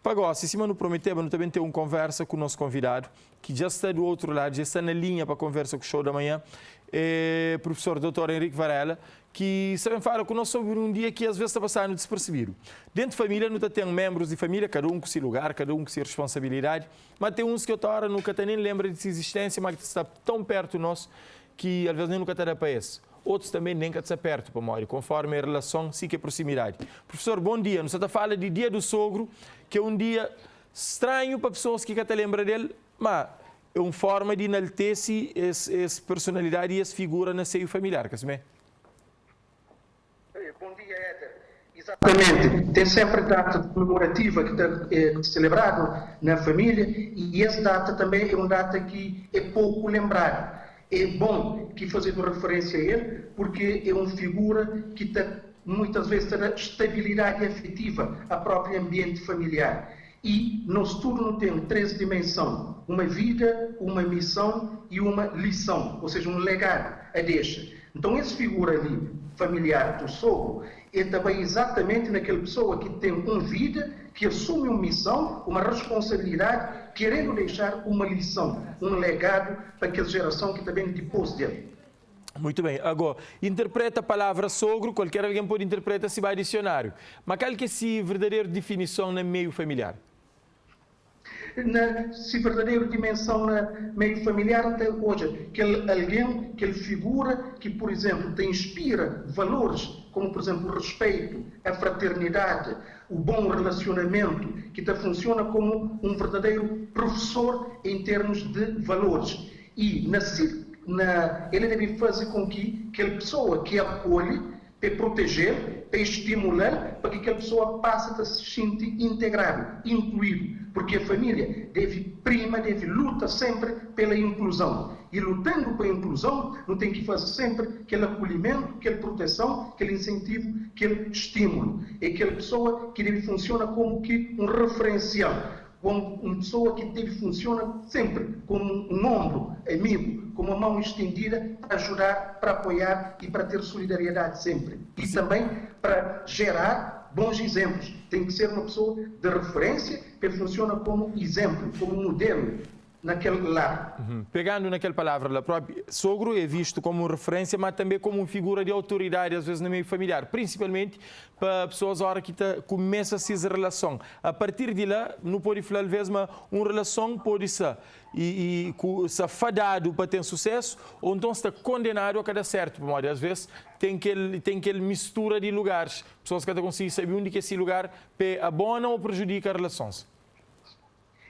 Pagou, se cima não prometeu, não também tem uma conversa com o nosso convidado, que já está do outro lado, já está na linha para a conversa com o show da manhã, professor Dr. Henrique Varela, que sabem falar conosco sobre um dia que às vezes está passando despercebido. Dentro de família, nunca tem membros de família, cada um com seu lugar, cada um com sua responsabilidade, mas tem uns que outra hora nunca nem lembra de sua existência, mas que está tão perto de nós que às vezes nem nunca está para isso. Outros também nem que está perto, para morrer, conforme a relação, sim que é proximidade. Professor, bom dia. Nós está falando de Dia do Sogro, que é um dia estranho para pessoas que até lembram dele, mas é uma forma de enaltecer essa personalidade e essa figura no seio familiar, que é? Bom dia, Éder. Exatamente. Tem sempre data comemorativa que é celebrada na família e essa data também é uma data que é pouco lembrada. É bom que fazemos referência a ele porque é uma figura que muitas vezes terá estabilidade afetiva ao próprio ambiente familiar. E nosso estudo tem 3 dimensões: uma vida, uma missão e uma lição, ou seja, um legado a deixa. Então, essa figura ali, familiar do sogro, é também exatamente naquela pessoa que tem uma vida, que assume uma missão, uma responsabilidade, querendo deixar uma lição, um legado para aquela geração que também depois dele. Muito bem. Agora, interpreta a palavra sogro, qualquer alguém pode interpretar se vai ao dicionário. Mas qual que é a verdadeira definição no meio familiar? Se verdadeira dimensão na meio familiar, até hoje, alguém, aquela figura que, por exemplo, te inspira valores, como, por exemplo, o respeito, a fraternidade, o bom relacionamento, que te funciona como um verdadeiro professor em termos de valores. E ele deve fazer com que aquela pessoa que acolhe, para proteger, para estimular, para que aquela pessoa passe a se sentir integrado, incluído. Porque a família deve lutar sempre pela inclusão. E lutando pela inclusão, não tem que fazer sempre aquele acolhimento, aquela proteção, aquele incentivo, aquele estímulo. É aquela pessoa que deve funcionar como que um referencial, como uma pessoa que deve funcionar sempre como um ombro amigo, como uma mão estendida para ajudar, para apoiar e para ter solidariedade sempre. E também para gerar bons exemplos. Tem que ser uma pessoa de referência que funciona como exemplo, como modelo naquele lar. Pegando naquela palavra, lá própria, sogro é visto como referência, mas também como uma figura de autoridade, às vezes, no meio familiar, principalmente para pessoas a hora que começa a se relação. A partir de lá, não pode falar, às vezes, mas uma relação pode ser ser fadado para ter sucesso, ou então está condenado a cada certo, por às vezes tem aquela mistura de lugares. Pessoas que até conseguem saber onde que esse lugar abona ou prejudica as relações.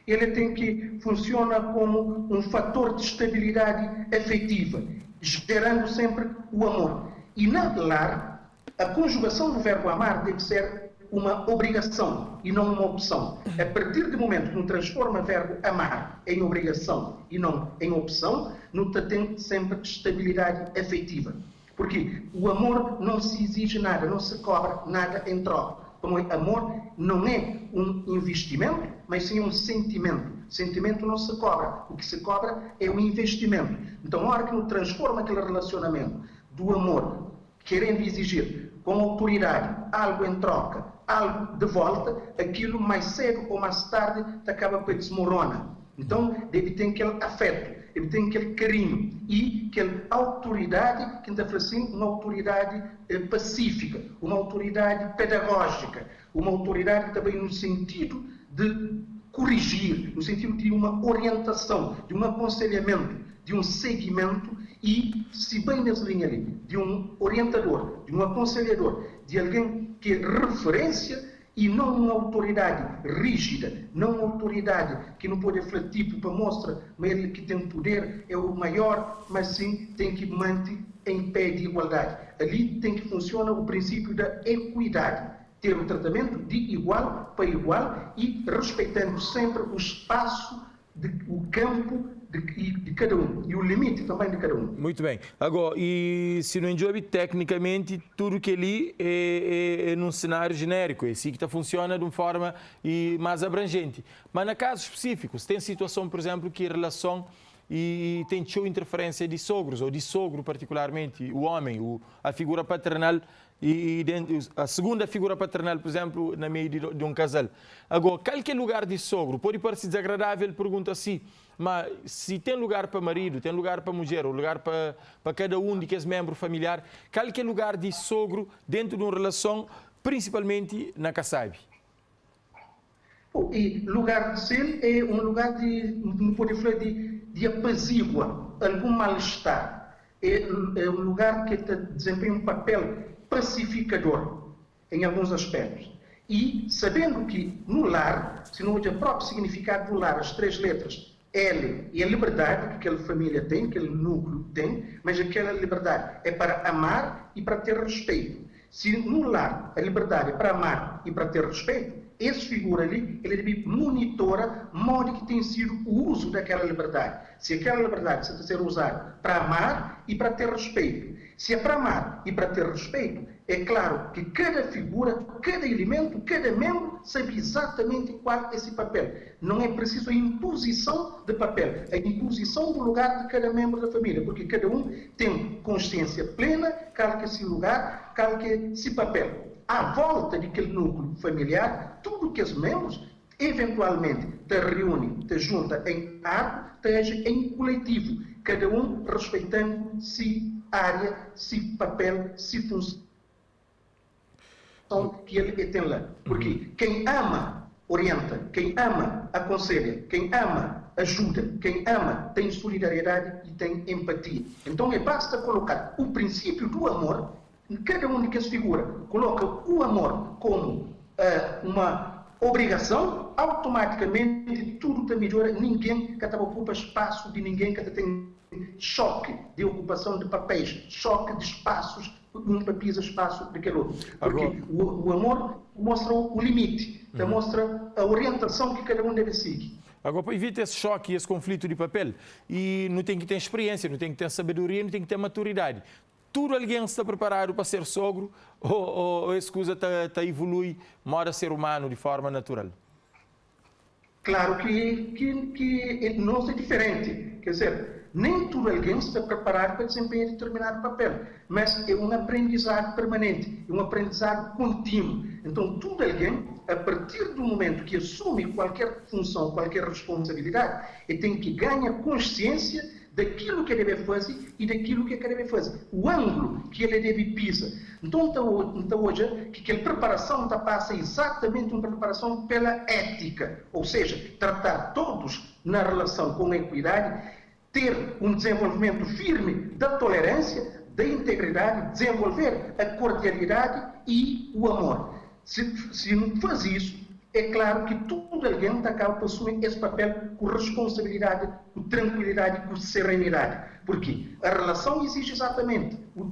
Ele tem que funcionar como um fator de estabilidade afetiva, gerando sempre o amor. E na lar, a conjugação do verbo amar deve ser uma obrigação e não uma opção. A partir do momento que não transforma o verbo amar em obrigação e não em opção, não tem sempre estabilidade afetiva. Porque o amor não se exige nada, não se cobra nada em troca. Como amor não é um investimento, mas sim um sentimento. Sentimento não se cobra. O que se cobra é um investimento. Então, na hora que não transforma aquele relacionamento do amor, querendo exigir com autoridade algo em troca, algo de volta, aquilo mais cedo ou mais tarde acaba por desmorona. Então, deve ter aquele afeto, deve ter aquele carinho e aquela autoridade, que ainda assim, uma autoridade pacífica, uma autoridade pedagógica, uma autoridade também no sentido de corrigir, no sentido de uma orientação, de um aconselhamento, de um seguimento e, se bem nessa linha ali, de um orientador, de um aconselhador, de alguém que é referência e não uma autoridade rígida, não uma autoridade que não pode falar tipo para mostrar, mas ele que tem poder é o maior, mas sim tem que manter em pé de igualdade. Ali tem que funcionar o princípio da equidade, ter um tratamento de igual para igual e respeitando sempre o espaço, o campo de cada um e o limite também de cada um. Muito bem. Agora, e se não enjobe, tecnicamente, tudo que ali é num cenário genérico, é assim que funciona de uma forma mais abrangente. Mas, na casos específicos, tem situação, por exemplo, que a relação e tem interferência de sogros, ou de sogro particularmente, o homem, a figura paternal, e a segunda figura paternal, por exemplo, na meio de um casal. Agora, qualquer lugar de sogro pode parecer desagradável, pergunta assim, mas se tem lugar para marido, tem lugar para mulher, ou lugar para cada um de que é membro familiar, qualquer lugar de sogro dentro de uma relação, principalmente na Kasabi. E lugar de ser é um lugar não pode falar de apazigua algum mal-estar. É um lugar que desempenha um papel pacificador em alguns aspectos. E sabendo que no lar, se não hoje o próprio significado do lar, as três letras, L e a liberdade que aquela família tem, aquele núcleo tem, mas aquela liberdade é para amar e para ter respeito. Se no lar a liberdade é para amar e para ter respeito, esse figura ali, ele deve monitora o modo que tem sido o uso daquela liberdade. Se aquela liberdade está a ser usada para amar e para ter respeito. Se é para amar e para ter respeito, é claro que cada figura, cada elemento, cada membro sabe exatamente qual é esse papel. Não é preciso a imposição de papel, a imposição do lugar de cada membro da família, porque cada um tem consciência plena, qual que é esse lugar, qual que é esse papel. À volta daquele núcleo familiar, tudo que os membros eventualmente te reúne, te junta em árvore, esteja em coletivo, cada um respeitando se área, se papel, se função que ele tem lá. Porque quem ama, orienta, quem ama, aconselha, quem ama, ajuda, quem ama, tem solidariedade e tem empatia. Então basta colocar o princípio do amor. Cada um que se figura coloca o amor como uma obrigação, automaticamente tudo está melhor. Ninguém que ocupa espaço de ninguém que tem choque de ocupação de papéis, choque de espaços, um pisa espaço daquele outro. Porque o amor mostra o limite, mostra a orientação que cada um deve seguir. Agora, para evitar esse choque e esse conflito de papel, e não tem que ter experiência, não tem que ter sabedoria, não tem que ter maturidade. Tudo alguém está preparado para ser sogro ou essa coisa está evolui, mora ser humano de forma natural? Claro que não é diferente. Quer dizer, nem tudo alguém está preparado para desempenhar determinado papel, mas é um aprendizado permanente, é um aprendizado contínuo. Então, tudo alguém, a partir do momento que assume qualquer função, qualquer responsabilidade, ele tem que ganhar consciência daquilo que ele deve fazer e daquilo que ele deve fazer. O ângulo que ele deve pisar. Então hoje, que a preparação passa exatamente uma preparação pela ética. Ou seja, tratar todos na relação com a equidade, ter um desenvolvimento firme da tolerância, da integridade, desenvolver a cordialidade e o amor. Se não faz isso, é claro que todo alguém acaba por assumir esse papel com responsabilidade, com tranquilidade, com serenidade. Porque a relação exige exatamente o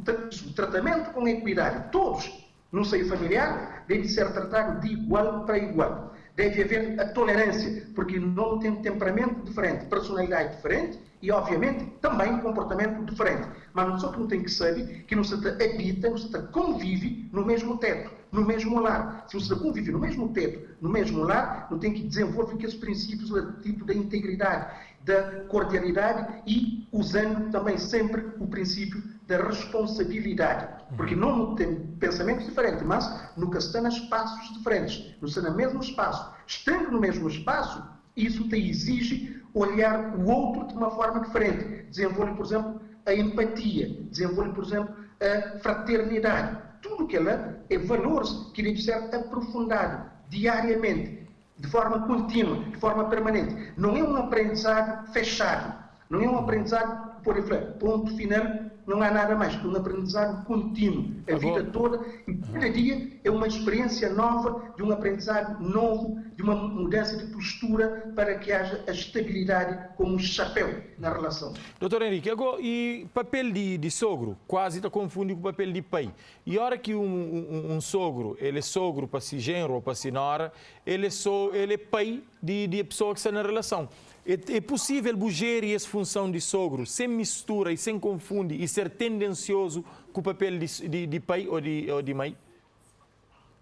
tratamento com equidade. Todos, no seio familiar, deve ser tratado de igual para igual. Deve haver a tolerância, porque não tem temperamento diferente, personalidade diferente e, obviamente, também comportamento diferente. Mas só que não tem que saber que não se habita, não se convive no mesmo teto, no mesmo lar. Se você convive no mesmo teto, no mesmo lar, não tem que desenvolver aqueles princípios tipo da integridade, da cordialidade e usando também sempre o princípio da responsabilidade. Porque não tem pensamentos diferentes, mas nunca estão em espaços diferentes, não estão no mesmo espaço. Estando no mesmo espaço, isso te exige olhar o outro de uma forma diferente. Desenvolve, por exemplo, a empatia, desenvolve, por exemplo, a fraternidade. Tudo que ela é valores que devem ser aprofundados diariamente, de forma contínua, de forma permanente. Não é um aprendizado fechado, não é um aprendizado, por exemplo, ponto final, não há nada mais que um aprendizado contínuo, a vida toda, e cada dia é uma experiência nova, de um aprendizado novo, de uma mudança de postura para que haja a estabilidade como um chapéu na relação. Doutor Henrique, agora, e papel de sogro, quase está confundido com o papel de pai. E a hora que um sogro, ele é sogro para si genro ou para si nora, ele é pai de pessoa que está na relação. É possível gerir essa função de sogro sem mistura e sem confundir e ser tendencioso com o papel de pai ou de mãe?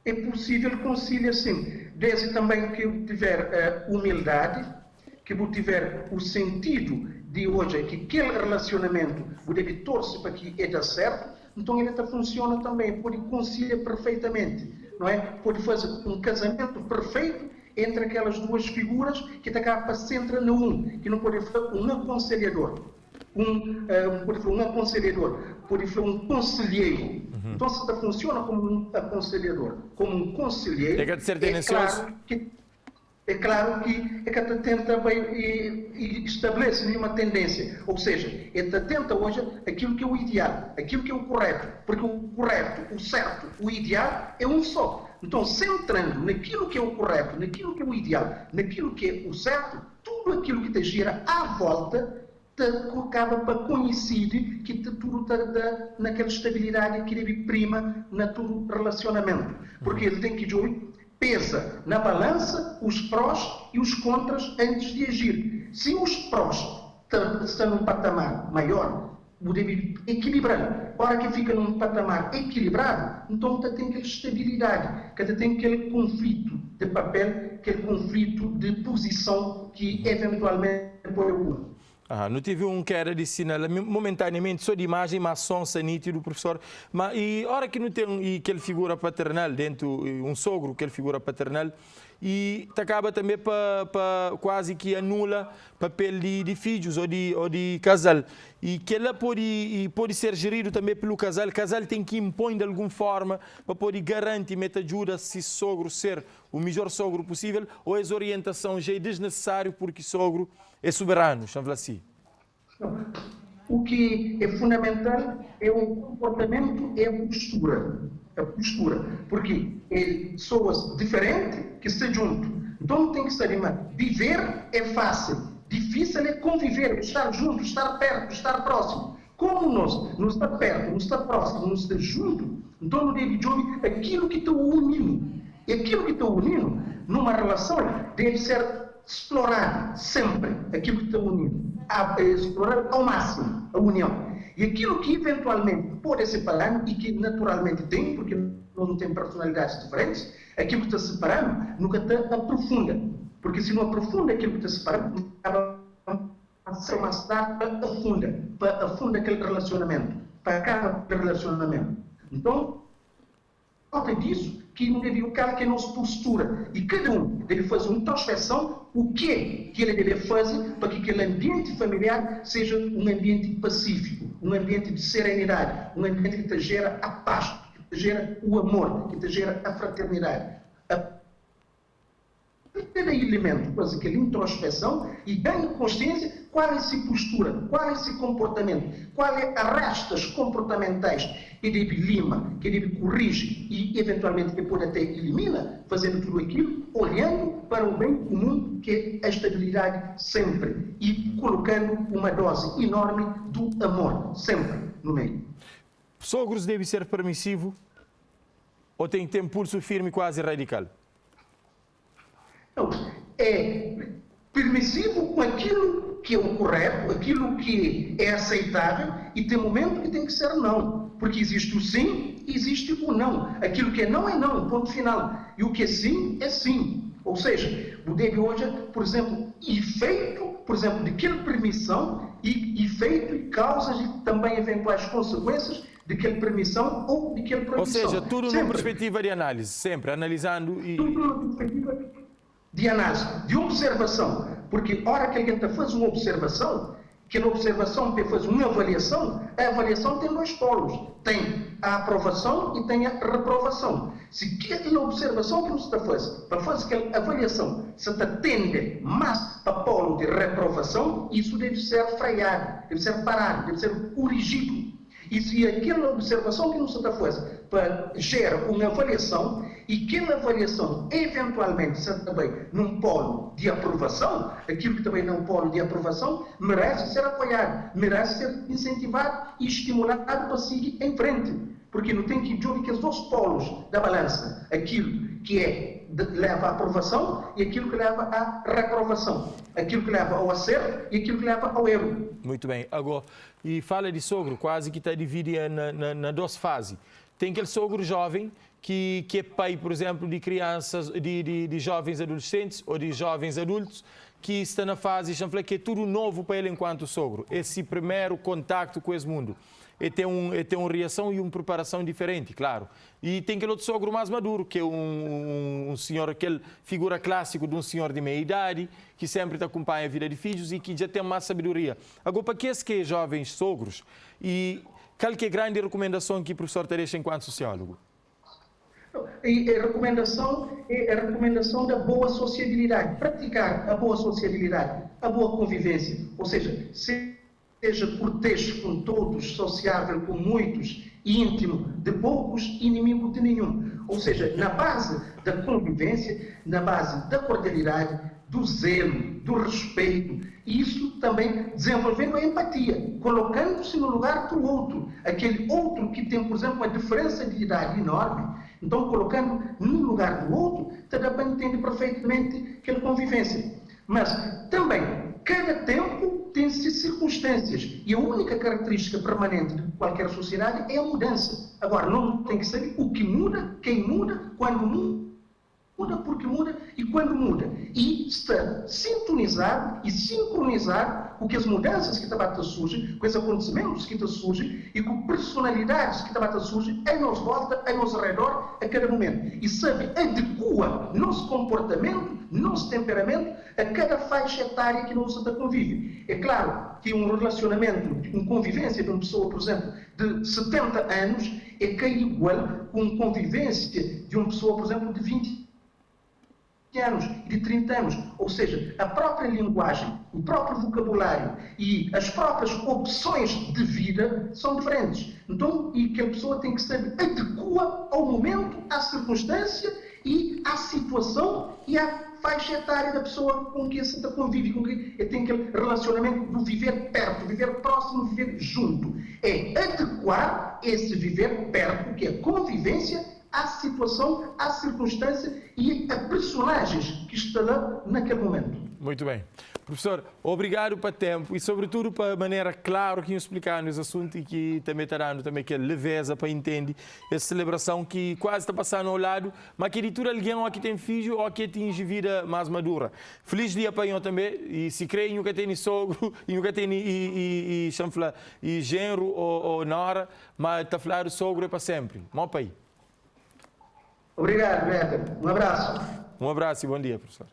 É possível conciliar sim, desde também que eu tiver humildade, que eu tiver o sentido de hoje que aquele relacionamento o deve torcer para que dê certo, então ele funciona também, pode conciliar perfeitamente, não é? Pode fazer um casamento perfeito entre aquelas duas figuras que acaba sempre num, que não pode ser um aconselhador, pode ser um conselheiro. Então, se funciona como um aconselhador, como um conselheiro, é claro que tenta e estabelece uma tendência, ou seja, tenta hoje aquilo que é o ideal, aquilo que é o correto, porque o correto, o certo, o ideal é um só. Então, centrando naquilo que é o correto, naquilo que é o ideal, naquilo que é o certo, tudo aquilo que te gira à volta acaba para coincidir que tudo está naquela estabilidade que deve prima na todo relacionamento. Porque ele tem que pesa na balança os prós e os contras antes de agir. Se os prós estão num patamar maior, deve equilibrar. Ora que fica num patamar equilibrado, então tem aquela estabilidade, tem aquele conflito de papel, aquele conflito de posição que eventualmente pode ocorrer. Não tive que era de sinal momentaneamente só de imagem, mas som nítido, professor. Mas e hora que não tem aquela figura paternal dentro, um sogro, aquela figura paternal, e acaba também para quase que anula o papel de filhos ou de casal. E que ela pode ser gerido também pelo casal. O casal tem que impor de alguma forma para poder garantir, ajuda se sogro ser o melhor sogro possível, ou essa orientação já é desnecessário porque sogro é soberano, chama assim. O que é fundamental é o comportamento, é a postura. A postura. Porque pessoas diferentes que se juntam. Então tem que estar viver é fácil. Difícil é conviver, estar junto, estar perto, estar próximo. Como nós não está perto, não está próximo, não está junto, então não deve jogar aquilo que está unindo. E aquilo que está unindo, numa relação, deve ser explorar sempre aquilo que está unindo, explorar ao máximo a união. E aquilo que eventualmente pode separar, e que naturalmente tem, porque não tem personalidades diferentes, aquilo que está separando nunca está aprofunda. Porque se não aprofunda aquilo que está separando, mais tarde para afunda aquele relacionamento, para acaba aquele relacionamento. Então, falta disso, que não deve ficar que é a nossa postura. E cada um deve fazer uma introspecção, o que é que ele deve fazer para que aquele ambiente familiar seja um ambiente pacífico, um ambiente de serenidade, um ambiente que te gera a paz, que te gera o amor, que te gera a fraternidade. Cada elemento faz aquela introspecção e ganha consciência qual é essa postura, qual é esse comportamento, qual é as restas comportamentais que deve lima, que deve corrigir e eventualmente que pode até elimina, fazendo tudo aquilo, olhando para o bem comum que é a estabilidade sempre e colocando uma dose enorme do amor sempre no meio. Sogros deve ser permissivo ou tem que ter um pulso firme quase radical? Não, é permissivo com aquilo que é o correto, aquilo que é aceitável, e tem momento que tem que ser não. Porque existe o sim e existe o não. Aquilo que é não, ponto final. E o que é sim, é sim. Ou seja, o deve hoje, por exemplo, efeito, por exemplo, daquela permissão, e efeito e causas e também eventuais consequências daquela permissão ou daquela proibição. Ou seja, tudo numa perspectiva de análise, sempre analisando e... Tudo numa perspectiva de análise, de observação, porque hora que alguém faz uma observação, aquela observação que faz uma avaliação, a avaliação tem dois polos, tem a aprovação e tem a reprovação. Se aquela observação que você está fazendo, para fazer aquela avaliação, se está tende mais para o polo de reprovação, isso deve ser freado, deve ser parado, deve ser corrigido. E se aquela observação que você está fazendo gera uma avaliação, e aquela avaliação eventualmente está também num polo de aprovação, aquilo que também não é um polo de aprovação, merece ser apoiado, merece ser incentivado e estimulado para seguir em frente. Porque não tem que jogar que os dois polos da balança, aquilo que leva à aprovação e aquilo que leva à reprovação, aquilo que leva ao acerto e aquilo que leva ao erro. Muito bem. Agora, e fala de sogro, quase que está dividida na duas fases. Tem aquele sogro jovem que é pai, por exemplo, de crianças, de jovens adolescentes ou de jovens adultos, que está na fase que é tudo novo para ele enquanto sogro. Esse primeiro contacto com esse mundo. tem uma reação e uma preparação diferente, claro. E tem aquele outro sogro mais maduro, que é um senhor, aquele figura clássico de um senhor de meia idade, que sempre te acompanha a vida de filhos e que já tem mais sabedoria. Agora, para que é jovens sogros, e qual que é a grande recomendação que o professor te deixa enquanto sociólogo? E a recomendação da boa sociabilidade, praticar a boa sociabilidade, a boa convivência, ou seja, seja cortês com todos, sociável com muitos, íntimo de poucos, inimigo de nenhum. Ou seja, na base da convivência, na base da cordialidade, do zelo, do respeito, e isso também desenvolvendo a empatia, colocando-se no lugar do outro, aquele outro que tem, por exemplo, uma diferença de idade enorme. Então, colocando no lugar do outro, também entende perfeitamente aquela convivência. Mas também, cada tempo tem circunstâncias, e a única característica permanente de qualquer sociedade é a mudança. Agora, não tem que saber o que muda, quem muda, quando muda, porque muda e quando muda. E estar sintonizado e sincronizado com as mudanças que também surgem, com os acontecimentos que surgem e com personalidades que também surgem em nossa volta, em nosso redor, a cada momento. E sabe, adequa nosso comportamento, nosso temperamento a cada faixa etária que nós convive. É claro que um relacionamento, uma convivência de uma pessoa, por exemplo, de 70 anos é que é igual com uma convivência de uma pessoa, por exemplo, de 20 anos e de 30 anos. Ou seja, a própria linguagem, o próprio vocabulário e as próprias opções de vida são diferentes. Então, e que a pessoa tem que saber adequa ao momento, à circunstância e à situação e à faixa etária da pessoa com quem se convive, com quem tem aquele relacionamento do viver perto, viver próximo, viver junto. É adequar esse viver perto, que é a convivência, à situação, à circunstância e a personagens que estão lá naquele momento. Muito bem. Professor, obrigado pelo tempo e, sobretudo, para a maneira clara que nos explicar nos assuntos e que também está dando também que leveza para entender essa celebração que quase está passando ao lado, mas que de tudo alguém ou que tem filho ou que tem vida mais madura. Feliz dia para eu também, e se crê em que tem sogro, em que tem e genro ou nora, mas está falando sogro é para sempre. Bom pai. Obrigado, Éder. Um abraço. Um abraço e bom dia, professor.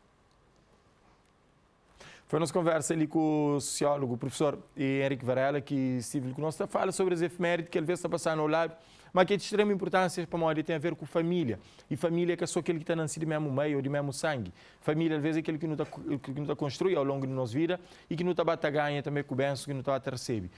Foi nossa conversa ali com o sociólogo, o professor Henrique Varela, que esteve conosco, fala sobre as efemérides que ele está passando ao lado, mas que é de extrema importância para nós, tem a ver com família. E família é só aquele que está nascido do mesmo meio ou do mesmo sangue. Família, às vezes, é aquele que não está construído ao longo da nossa vida e que não está a ganha também com o benção que não está a receber.